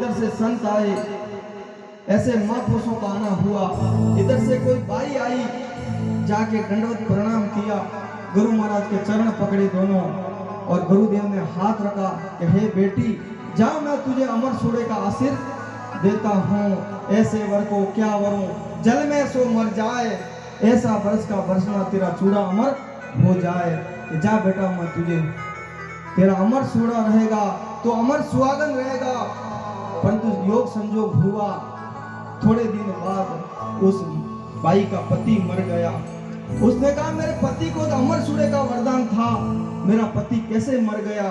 उधर से संत आए, ऐसे महापुरुषों का आना हुआ। इधर से कोई बाई आई, जाके दंडवत प्रणाम किया, गुरु महाराज के चरण पकड़े दोनों, और गुरुदेव ने हाथ रखा कि हे बेटी जा, मैं तुझे अमर सूड़े का आशीर देता हूँ। ऐसे वर को क्या वरूं, जल में सो मर जाए, ऐसा बरस का बरसना तेरा चूड़ा अमर हो जाए। जा बेटा, मैं तुझे, तेरा अमर सूड़ा रहेगा तो अमर सुहागन रहेगा। परंतु योग संजोग हुआ, थोड़े दिन बाद उस बाई का पति मर गया। उसने कहा मेरे पति को तो अमर सूड़े का वरदान था, मेरा पति कैसे मर गया।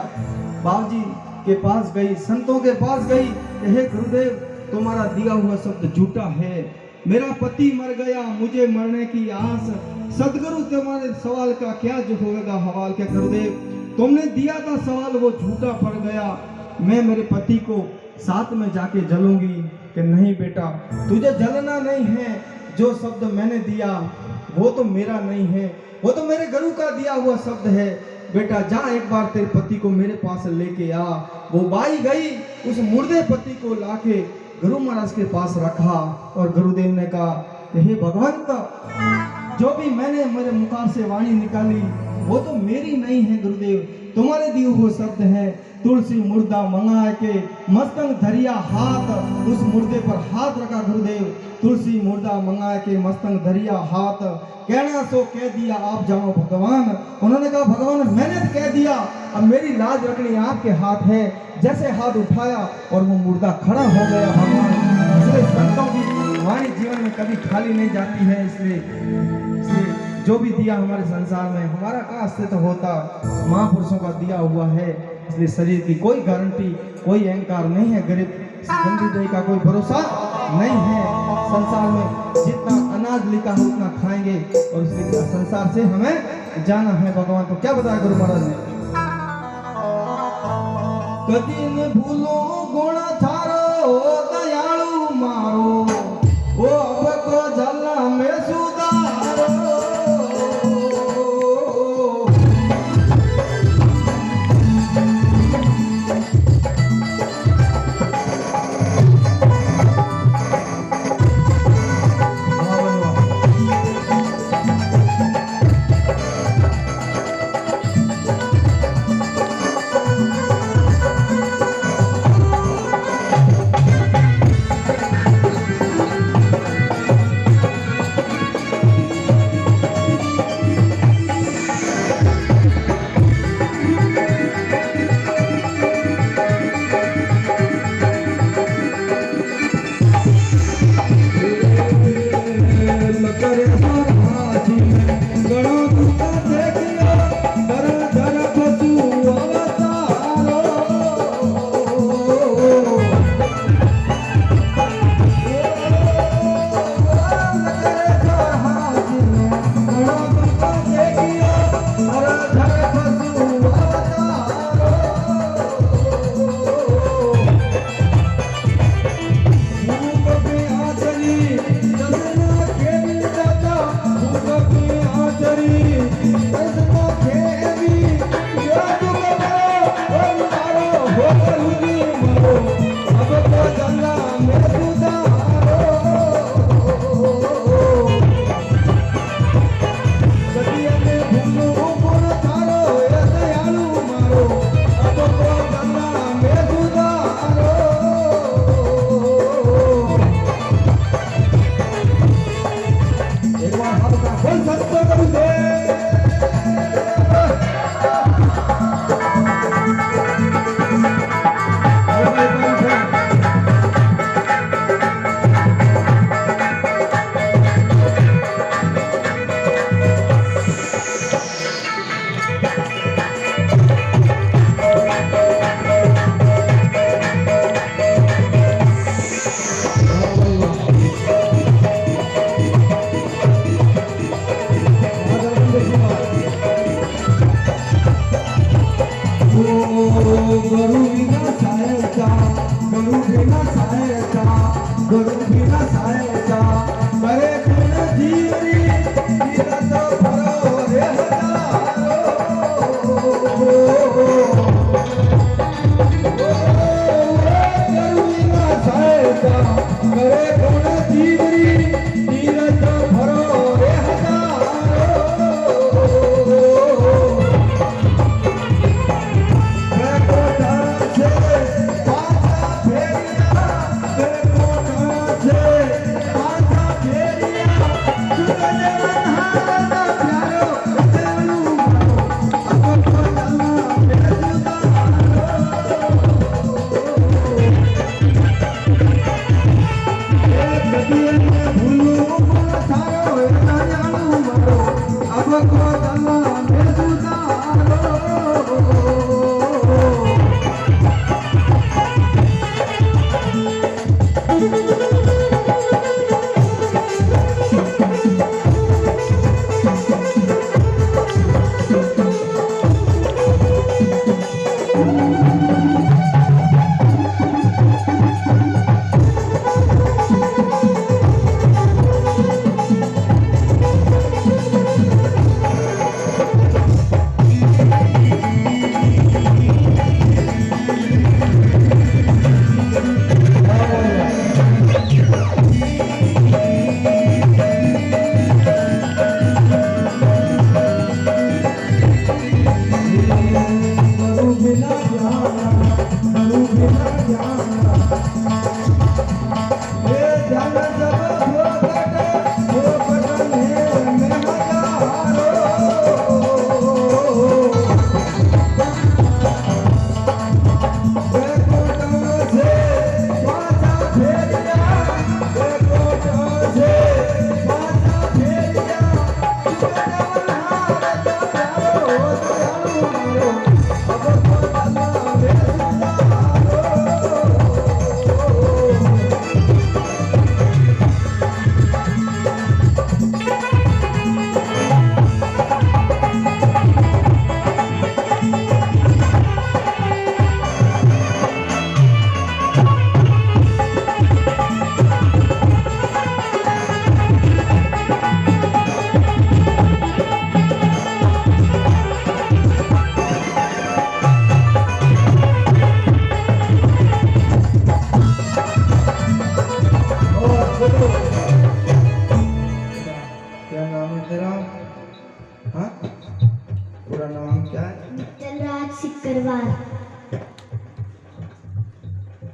बाबूजी के पास गई, संतों के पास गई, हे गुरुदेव तुम्हारा दिया हुआ शब्द झूठा है, मेरा पति मर गया, मुझे मरने की आस। सदगुरु तुम्हारे सवाल का क्या जो होगा हवाल के गुरुदेव, तुमने दिया था सवाल वो झूठा पड़ गया, मैं मेरे पति को साथ में जाके जलूंगी। कि नहीं बेटा, तुझे जलना नहीं है, जो शब्द मैंने दिया वो तो मेरा नहीं है, वो तो मेरे गुरु का दिया हुआ शब्द है। बेटा जा, एक बार तेरे पति को मेरे पास लेके आ। वो बाई गई, उस मुर्दे पति को लाके गुरु महाराज के पास रखा, और गुरुदेव ने कहा हे भगवंत, जो भी मैंने मेरे मुखार से वाणी निकाली वो तो मेरी नहीं है गुरुदेव, तुम्हारे दिए हुए शब्द है। तुलसी मुर्दा मंगा के मस्तंग धरिया हाथ, उस मुर्दे पर हाथ रखा गुरुदेव, तुलसी मुर्दा मंगा के मस्तंग धरिया हाथ, कहना सो कह दिया आप जाओ भगवान। उन्होंने कहा भगवान मैंने तो कह दिया, अब मेरी लाज रखनी आपके हाथ है। जैसे हाथ उठाया और वो मुर्दा खड़ा हो गया भगवान। इसलिए संतों की वाणी जीवन में कभी खाली नहीं जाती है। इसलिए जो भी दिया हमारे संसार में, हमारा का अस्तित्व होता महापुरुषों का दिया हुआ है। इसलिए शरीर की कोई गारंटी, कोई अहंकार नहीं है, गरीब गंदी दही का कोई भरोसा नहीं है। संसार में जितना अनाज लिखा है उतना खाएंगे, और इसलिए संसार से हमें जाना है। भगवान तो क्या बताया गुरु महाराज ने, कदी न भूलो गुण थारो दयालु मारो, ओ अब को जलना में सुधारो।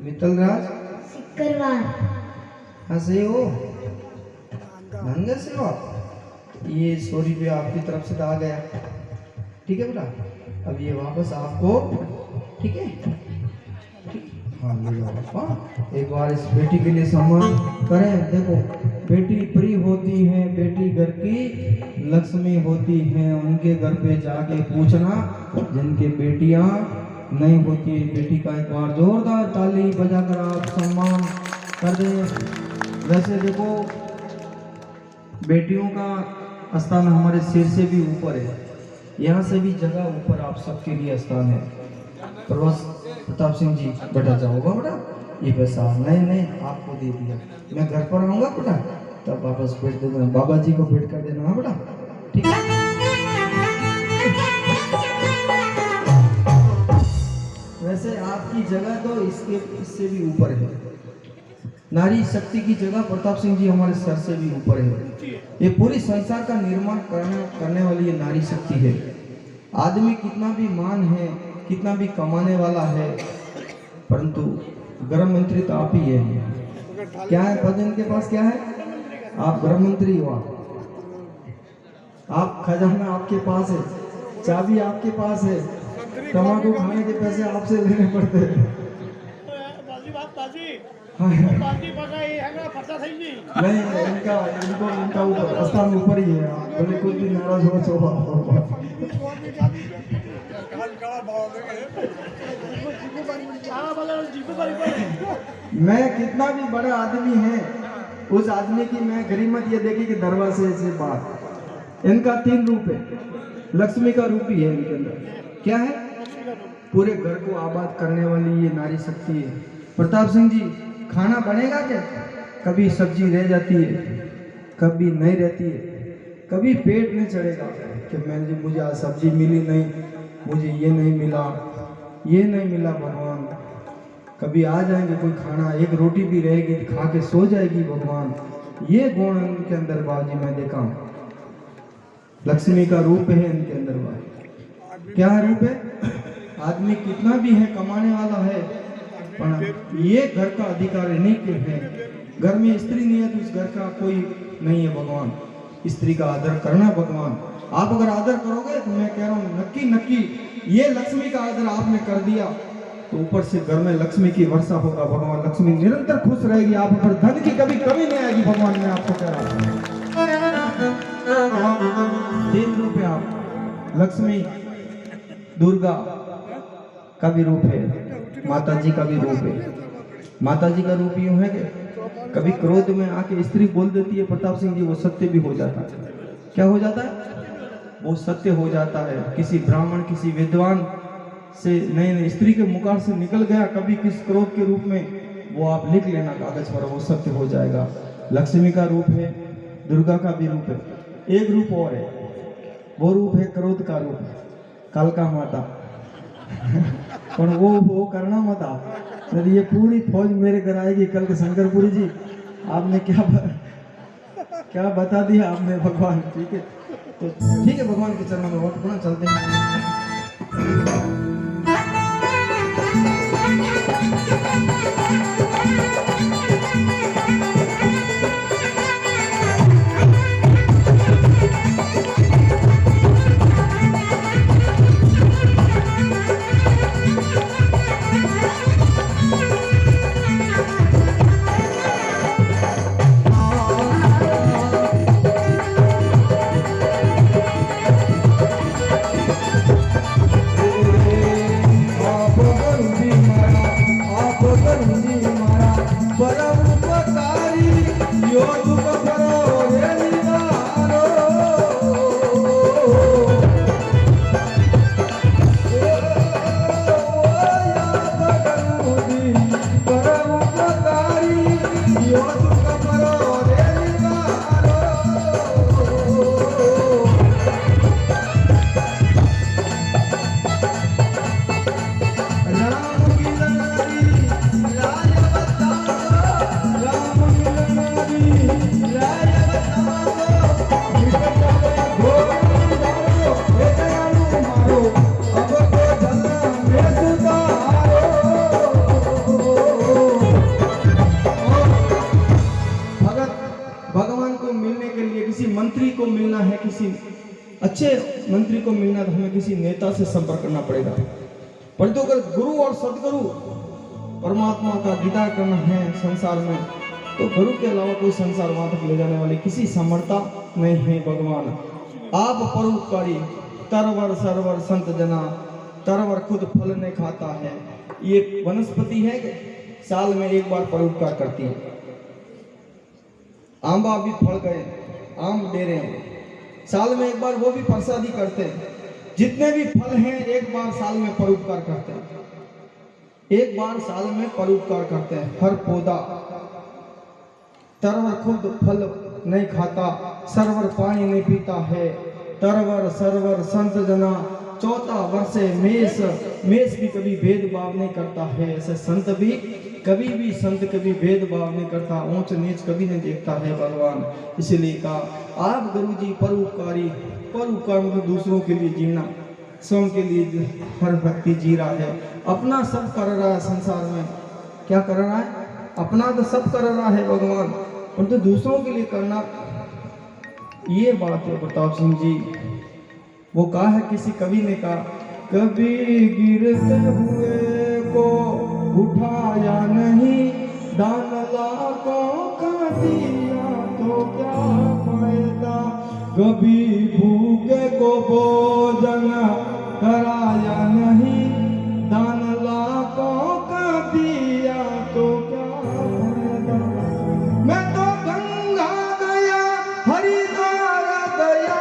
मित्तलराज सिकरवार। हाँ सही हो, नंगे से हो आप। ये 100 रुपया आपकी तरफ से आ गया, ठीक है बेटा। अब ये वापस आपको, ठीक है, हाँ ले जाओ। हाँ एक बार इस बेटी के लिए सम्मान करें। देखो बेटी प्रिय होती है, बेटी घर की लक्ष्मी होती है। उनके घर पे जाके पूछना जिनके बेटियां नहीं होती है। बेटी का एक बार जोरदार ताली बजाकर आप सम्मान कर दें। वैसे देखो बेटियों का स्थान हमारे सिर से भी ऊपर है, यहाँ से भी जगह ऊपर आप सबके लिए स्थान है। प्रताप सिंह जी बेटा जाओगा बेटा, ये पैसा नहीं आपको दे दिया। मैं घर पर आऊँगा बेटा तब वापस भेज दूंगा, बाबा जी को भेंट कर देना है बेटा, ठीक है। वैसे आपकी जगह तो इससे भी ऊपर है। नारी शक्ति की जगह प्रताप सिंह जी हमारे सर से भी ऊपर है। ये पूरी संसार का निर्माण करने वाली ये नारी शक्ति है। आदमी कितना भी मान है, कितना भी कमाने वाला है, परंतु गृह मंत्री तो आप ही है। क्या है पद इनके पास, क्या है? आप गृह मंत्री हो। आप खजाना आपके पास है, चाबी आपके पास है, तंबाकू खाने के पैसे आपसे लेने पड़ते हैं। नहीं इनका ऊपर स्थान ऊपर ही है। बोले कोई भी नाराज हो तो मैं कितना भी बड़ा आदमी है, उस आदमी की मैं गरिमत ये देखी कि दरवाजे से बाहर। इनका 3 रूप है, लक्ष्मी का रूप ही है इनके अंदर। क्या है? पूरे घर को आबाद करने वाली ये नारी शक्ति है। प्रताप सिंह जी खाना बनेगा क्या? कभी सब्जी रह जाती है, कभी नहीं रहती है, कभी पेट में चढ़ेगा कि मुझे आज सब्जी मिली नहीं, मुझे ये नहीं मिला, ये नहीं मिला भगवान। कभी आ जाएंगे कोई खाना, एक रोटी भी रहेगी खा के सो जाएगी भगवान। ये गुण उनके अंदर बाजी मैं देखा हूँ। लक्ष्मी का रूप है इनके अंदर बाजी। क्या रूप है? आदमी कितना भी है, कमाने वाला है, पर ये घर का अधिकार नहीं है। घर में स्त्री नहीं है तो उस घर का कोई नहीं है भगवान। स्त्री का आदर करना भगवान। आप अगर आदर करोगे तो मैं कह रहा हूँ नक्की ये लक्ष्मी का आदर आपने कर दिया तो ऊपर से घर में लक्ष्मी की वर्षा होगा। भगवान लक्ष्मी निरंतर खुश रहेगी आप पर, धन की कभी कमी नहीं आएगी। भगवान मैं आपको कह रहा हूं, 3 रूप है आप, लक्ष्मी दुर्गा का भी रूप है, माता जी का भी रूप है। माता जी का रूप यूं है कि कभी क्रोध में आके स्त्री बोल देती है प्रताप सिंह जी, वो सत्य भी हो जाता है। क्या हो जाता है? वो सत्य हो जाता है। किसी ब्राह्मण किसी विद्वान से नए स्त्री के मुखार से निकल गया कभी किस क्रोध के रूप में, वो आप लिख लेना कागज पर, वो सत्य हो जाएगा। लक्ष्मी का रूप है, दुर्गा का भी रूप है। एक रूप और है, वो रूप है क्रोध का रूप, कालका माता। और वो करना मत आप, यदि ये पूरी फौज मेरे घर आएगी कल के शंकरपुरी जी, आपने क्या बता दिया आपने भगवान। ठीक है, तो ठीक है, भगवान के चरणों में वोट पुनः चलते हैं। अच्छे मंत्री को मिलना तो हमें किसी नेता से संपर्क करना पड़ेगा। परंतु अगर गुरु और सदगुरु परमात्मा का दीदार करना है संसार में, तो गुरु के अलावा कोई संसार वहां तक ले जाने वाली किसी समर्था नहीं है। भगवान आप परोपकारी, तरवर सरवर संत जना, तरवर खुद फल नहीं खाता है। ये वनस्पति है कि साल में एक बार परोपकार करती है। आंबा भी फल गए, आम दे रहे हैं, साल में एक बार वो भी प्रसादी करते हैं। जितने भी फल हैं एक बार साल में परोपकार करते हैं, एक बार साल में परोपकार करते हैं। हर पौधा तरवर खुद फल नहीं खाता, सरवर पानी नहीं पीता है। तरवर सरवर संत जना, चौथा वर्षे मेष, मेष भी कभी भेदभाव नहीं करता है। ऐसे संत भी कभी भेदभाव नहीं करता, ऊंच नीच कभी नहीं देखता है भगवान। इसलिए कहा आप गुरु जी परोपकारी, परोपकार मतलब दूसरों के लिए जीना, स्वयं के लिए हर व्यक्ति जी रहा है। अपना सब कर रहा है संसार में, क्या कर रहा है? अपना तो सब कर रहा है भगवान, परंतु दूसरों के लिए करना, ये बात है प्रताप सिंह जी। वो कहा है किसी कवि ने कहा, कभी गिरते हुए को उठाया नहीं, दान लाखों का दिया तो क्या फायदा। कभी भूखे को भोजन कराया नहीं, दान लाखों का दिया तो क्या फायदा। मैं तो गंगा गया, हरिद्वार गया,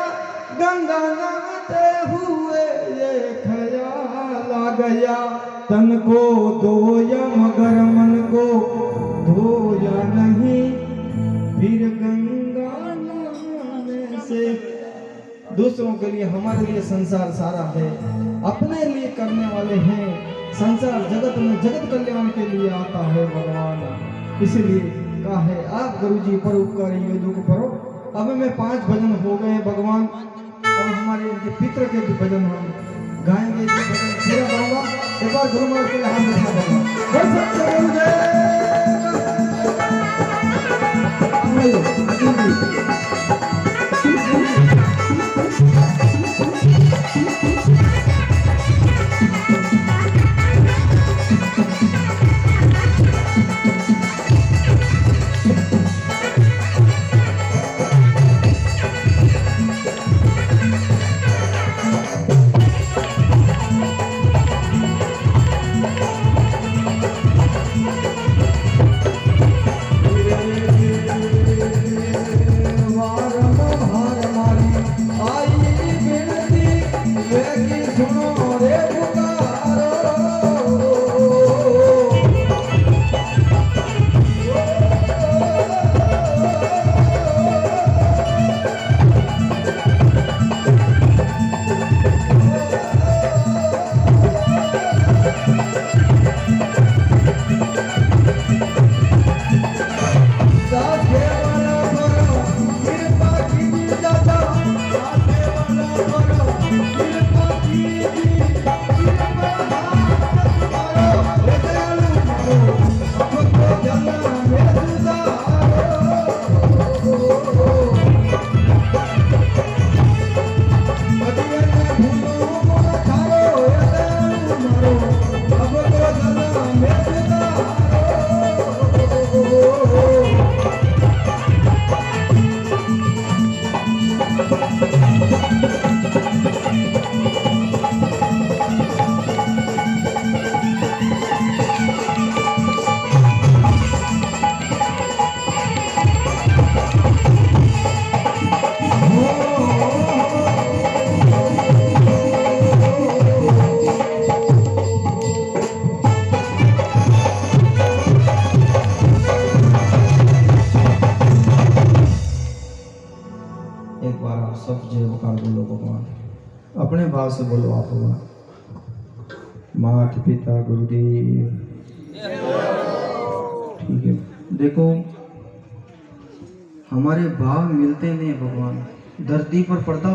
गंगा नहाते हुए ये ख्याल आ गया, तन को धोया मगर मन को धोया नहीं, फिर गंगा नहाने से। दूसरों के लिए, हमारे लिए संसार सारा है, अपने लिए करने वाले हैं। संसार जगत में जगत कल्याण के लिए आता है भगवान। इसलिए कहा है आप गुरुजी परोपकारी योद्धों को परो। अब में 5 भजन हो गए भगवान, और हमारे इनके पितृ के भी भजन हम गाएंगे। पूरा गाऊंगा, एक बार गुरु महाराज के हाथ उठा देगा। सब जय वकार बोलो भगवान। अपने भाव से बोलो आप भगवान। माता पिता गुरुदेव। ठीक है, देखो हमारे भाव मिलते नहीं भगवान। धरती पर पर्दा